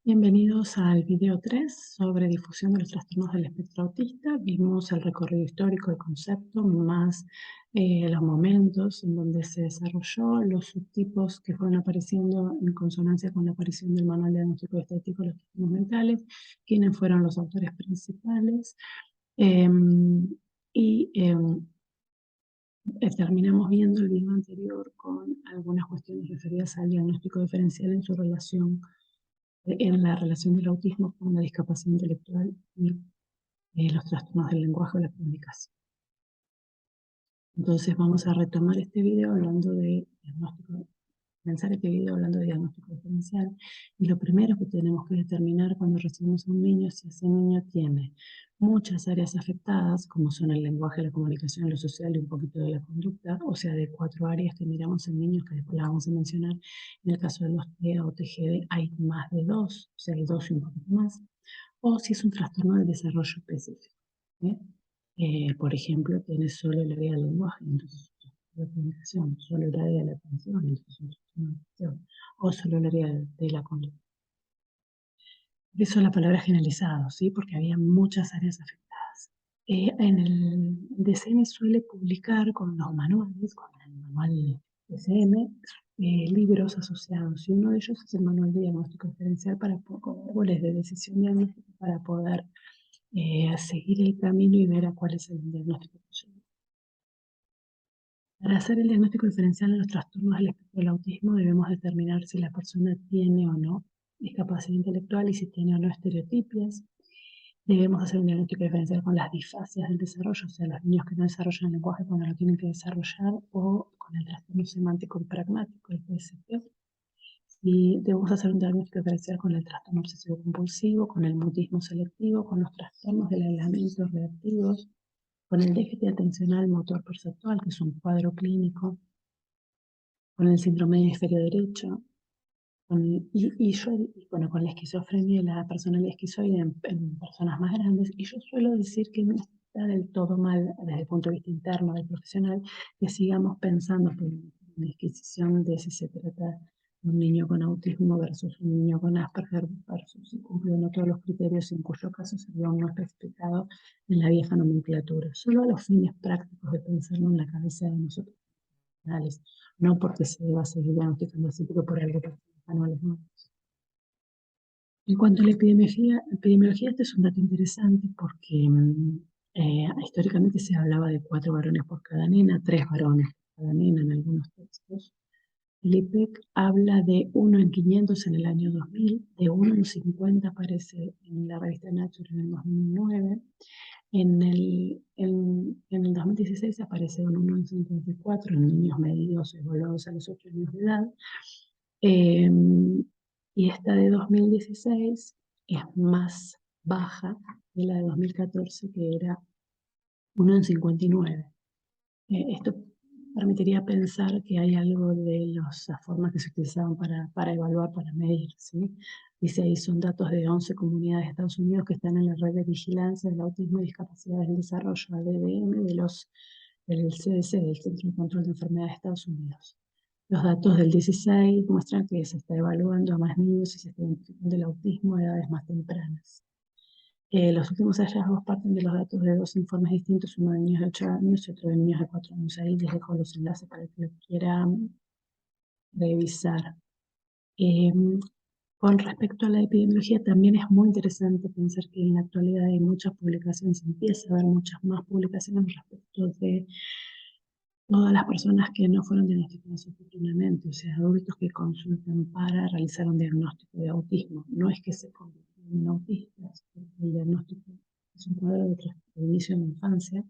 Bienvenidos al video 3 sobre difusión de los trastornos del espectro autista. Vimos el recorrido histórico del concepto, más los momentos en donde se desarrolló, los subtipos que fueron apareciendo en consonancia con la aparición del Manual Diagnóstico y Estadístico de los Trastornos Mentales, quiénes fueron los autores principales. em, y terminamos viendo el video anterior con algunas cuestiones referidas al diagnóstico diferencial en su relación en la relación del autismo con la discapacidad intelectual y los trastornos del lenguaje o la comunicación. Entonces vamos a retomar este video hablando de diagnóstico, comenzar este video hablando de diagnóstico diferencial. Y lo primero que tenemos que determinar cuando recibimos a un niño es si ese niño tiene muchas áreas afectadas, como son el lenguaje, la comunicación, lo social y un poquito de la conducta, o sea, de 4 áreas que miramos en niños, que después las vamos a mencionar. En el caso de los TEA o TGD hay más de 2, o sea, hay 2 y un poquito más, o si es un trastorno del desarrollo específico. ¿Eh? Por ejemplo, tiene solo el área del lenguaje, entonces la comunicación, solo el área de la atención, entonces un trastorno de atención, o solo el área de la conducta. Por eso la palabra generalizado, ¿sí? Porque había muchas áreas afectadas. En el DCM suele publicar con los manuales, con el manual DCM, libros asociados, y uno de ellos es el manual de diagnóstico diferencial con árboles de decisión diagnóstica para poder seguir el camino y ver a cuál es el diagnóstico que lleva. Para hacer el diagnóstico diferencial de los trastornos del espectro del autismo debemos determinar si la persona tiene o no discapacidad intelectual y si tiene o no estereotipias. Debemos hacer un diagnóstico diferencial con las disfasias del desarrollo, o sea, los niños que no desarrollan el lenguaje cuando lo tienen que desarrollar, o con el trastorno semántico y pragmático, el TSP. Y debemos hacer un diagnóstico diferencial con el trastorno obsesivo compulsivo, con el mutismo selectivo, con los trastornos del aislamiento reactivos, con el déficit atencional motor perceptual, que es un cuadro clínico, con el síndrome de hemisferio derecho, bueno, con la esquizofrenia y la personalidad esquizoide en personas más grandes. Y yo suelo decir que no está del todo mal desde el punto de vista interno del profesional que sigamos pensando en una adquisición de si se trata de un niño con autismo versus un niño con Asperger versus si cumple o no todos los criterios, en cuyo caso sería un no especificado en la vieja nomenclatura, solo a los fines prácticos de pensarlo en la cabeza de nosotros, no porque se deba seguir diagnosticando así, pero por algo que manuales nuevos. En cuanto a la epidemiología, este es un dato interesante porque históricamente se hablaba de 4 varones por cada nena, 3 varones por cada nena en algunos textos. El IPEC habla de 1 en 500 en el año 2000, de 1 en 50 aparece en la revista Nature en el 2009. En el 2016 aparece un 1 en 54 en niños medidos evaluados a los 8 años de edad. Y esta de 2016 es más baja que la de 2014, que era 1 en 59. Esto permitiría pensar que hay algo de las formas que se utilizaban para evaluar, para medir, ¿sí? Dice ahí, son datos de 11 comunidades de Estados Unidos que están en la red de vigilancia del autismo y discapacidades del desarrollo, ADDM, del CDC, del Centro de Control de Enfermedades de Estados Unidos. Los datos del 16 muestran que se está evaluando a más niños y se está identificando el autismo a edades más tempranas. Los últimos hallazgos parten de los datos de 2 informes distintos, uno de niños de 8 años y otro de niños de 4 años. Ahí les dejo los enlaces para que lo quieran revisar. Con respecto a la epidemiología, también es muy interesante pensar que en la actualidad hay muchas publicaciones, se empieza a ver muchas más publicaciones respecto de todas las personas que no fueron diagnosticadas oportunamente, o sea, adultos que consultan para realizar un diagnóstico de autismo. No es que se conviertan en autistas, el diagnóstico es un cuadro de inicio en la infancia,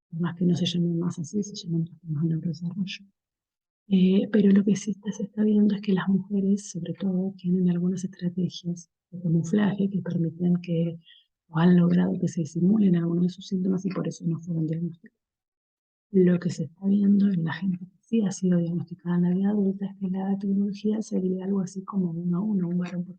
por más que no se llamen más así, se llaman trastornos de neurodesarrollo. Pero lo que sí se está viendo es que las mujeres, sobre todo, tienen algunas estrategias de camuflaje que permiten que, o han logrado que se disimulen algunos de sus síntomas y por eso no fueron diagnosticados. Lo que se está viendo en la gente que sí ha sido diagnosticada en la vida adulta es que la epidemiología sería algo así como 1 a 1, un varón por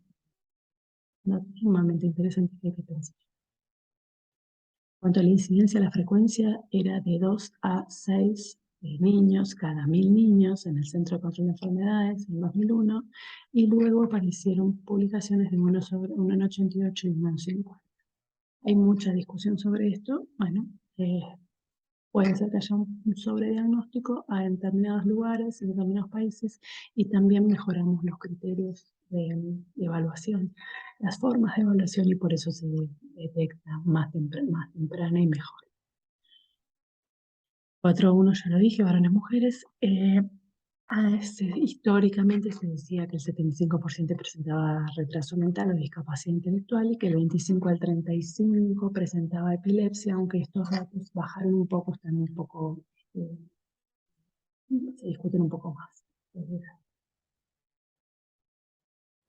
persona. Sumamente interesante que hay que pensar. En cuanto a la incidencia, la frecuencia era de 2 a 6 niños, cada 1000 niños en el Centro de Control de Enfermedades en 2001, y luego aparecieron publicaciones de uno en 88 y uno en 50. Hay mucha discusión sobre esto. Bueno, puede ser que haya un sobrediagnóstico en determinados lugares, en determinados países, y también mejoramos los criterios de evaluación, las formas de evaluación, y por eso se detecta más temprana y mejor. 4-1 ya lo dije, varones, mujeres. Históricamente se decía que el 75% presentaba retraso mental o discapacidad intelectual y que el 25 al 35 presentaba epilepsia, aunque estos datos bajaron un poco, están un poco, se discuten un poco más.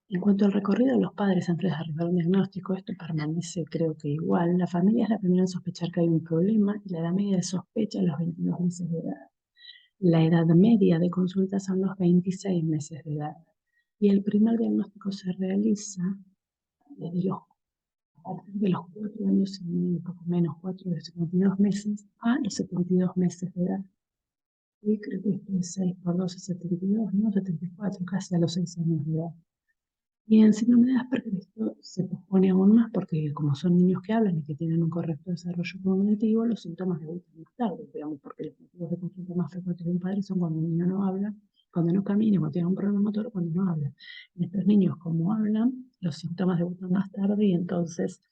En cuanto al recorrido de los padres antes de arribar a un diagnóstico, esto permanece, creo que igual. La familia es la primera en sospechar que hay un problema y la edad media de sospecha es los 22 meses de edad. La edad media de consulta son los 26 meses de edad. Y el primer diagnóstico se realiza a partir de los 4 años y medio, un poco menos, 4 de 52 meses, a los 72 meses de edad. Y creo que esto es 6 por 12, 72, ¿no? 74, casi a los 6 años de edad. Y en síndrome de Asperger esto se pospone aún más porque como son niños que hablan y que tienen un correcto desarrollo cognitivo, los síntomas debutan más tarde, digamos, porque los motivos de consulta más frecuentes de un padre son cuando un niño no habla, cuando no camina, cuando tiene un problema motor, cuando no habla. En estos niños, como hablan, los síntomas debutan más tarde y entonces,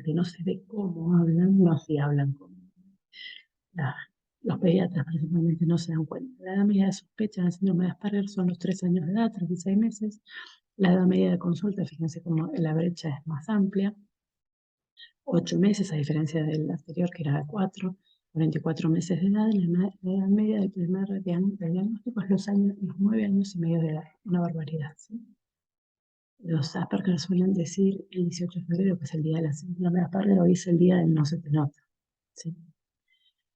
que no se ve cómo hablan, no se hablan como los pediatras principalmente no se dan cuenta. La edad media de sospecha del síndrome de Asperger son los 3 años de edad, 36 meses. La edad media de consulta, fíjense cómo la brecha es más amplia, 8 meses, a diferencia del anterior que era de 4, 44 meses de edad. La edad media del primer diagnóstico es los 9 años y medio de edad, una barbaridad, ¿sí? Los Asperger suelen decir el 18 de febrero, que es el día de la síndrome de Asperger, hoy es el día del no se te nota, ¿sí?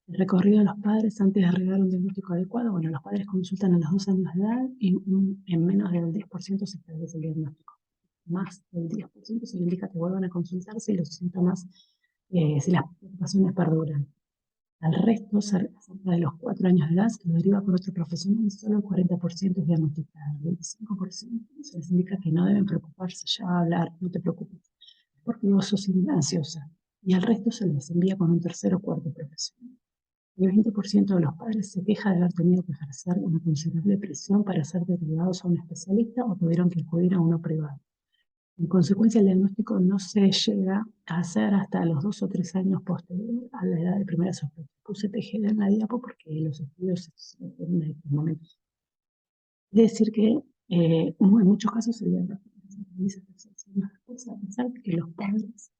El recorrido de los padres antes de arribar a un diagnóstico adecuado. Bueno, los padres consultan a los 2 años de edad y en menos del 10% se establece el diagnóstico. Más del 10% se le indica que vuelvan a consultar si los síntomas, si las preocupaciones perduran. Al resto, cerca de los 4 años de edad, se deriva por otro profesional y solo el 40% es diagnosticado. El 25% se les indica que no deben preocuparse, ya va a hablar, no te preocupes, porque vos sos ansiosa. Y al resto se les envía con un tercer o cuarto profesional. El 20% de los padres se queja de haber tenido que ejercer una considerable presión para ser derivados a un especialista o tuvieron que acudir a uno privado. En consecuencia, el diagnóstico no se llega a hacer hasta los 2 o 3 años posterior a la edad de primera sospecha. Puse TGD en la diapo porque los estudios se hacen en estos momentos. Es decir que en muchos casos el diagnóstico se realiza después, a pesar de que los padres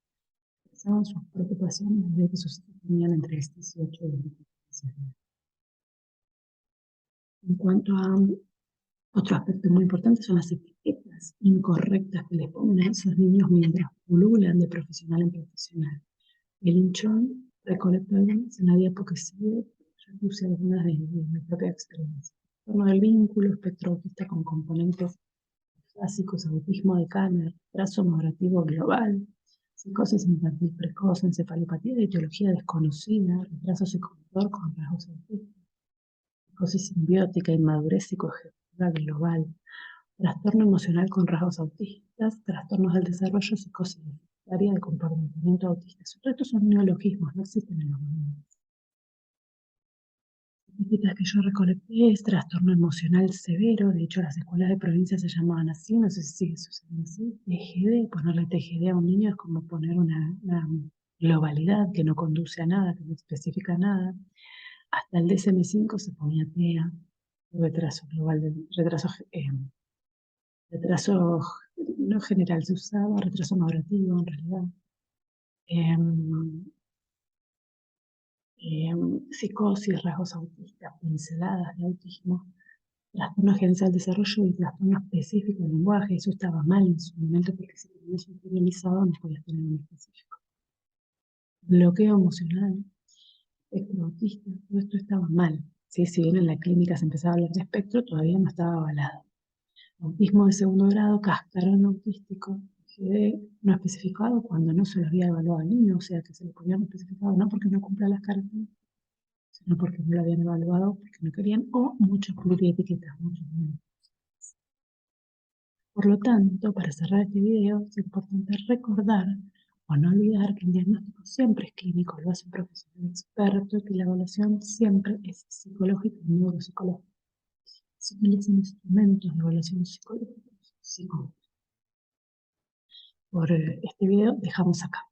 expresaban sus preocupaciones desde que sus hijos tenían entre 18 y 24 años. En cuanto a otro aspecto muy importante son las etiquetas incorrectas que les ponen a esos niños mientras pululan de profesional en profesional. El hinchón recolectó algunas en la diapo que sigue, yo puse algunas de mi propia experiencia. Torno del vínculo, espectro autista con componentes clásicos, autismo de Kanner, trazo moderativo global, psicosis infantil precoz, encefalopatía de etiología desconocida, retraso psicomotor con rasgos autistas, psicosis simbiótica, inmadurez psicoejecutiva global, trastorno emocional con rasgos autistas, trastornos del desarrollo, psicosis área de comportamiento autista. Estos son neologismos, no existen en los manuales. Las que yo recolecté es trastorno emocional severo. De hecho, las escuelas de provincia se llamaban así, no sé si sigue sucediendo así. TGD, ponerle TGD a un niño es como poner una globalidad que no conduce a nada, que no especifica nada. Hasta el DSM-5 se ponía TEA, retraso global, retraso no general, se usaba retraso madurativo en realidad. Psicosis, rasgos autistas, pinceladas de autismo, trastorno general del desarrollo y trastorno específico del lenguaje. Eso estaba mal en su momento porque si tenías un generalizado no podías tener un específico. Bloqueo emocional, espectro autista, todo esto estaba mal. ¿Sí? Si bien en la clínica se empezaba a hablar de espectro, todavía no estaba avalado. Autismo de segundo grado, cascarón autístico, no especificado cuando no se lo había evaluado al niño, o sea que se le podía no especificado, no porque no cumpla las características, sino porque no lo habían evaluado, porque no querían, o muchos plurietiquetas, muchos menos. Por lo tanto, para cerrar este video, es importante recordar o no olvidar que el diagnóstico siempre es clínico, lo hace un profesional experto y que la evaluación siempre es psicológica y neuropsicológica. Se utilizan instrumentos de evaluación psicológica. Por este video dejamos acá.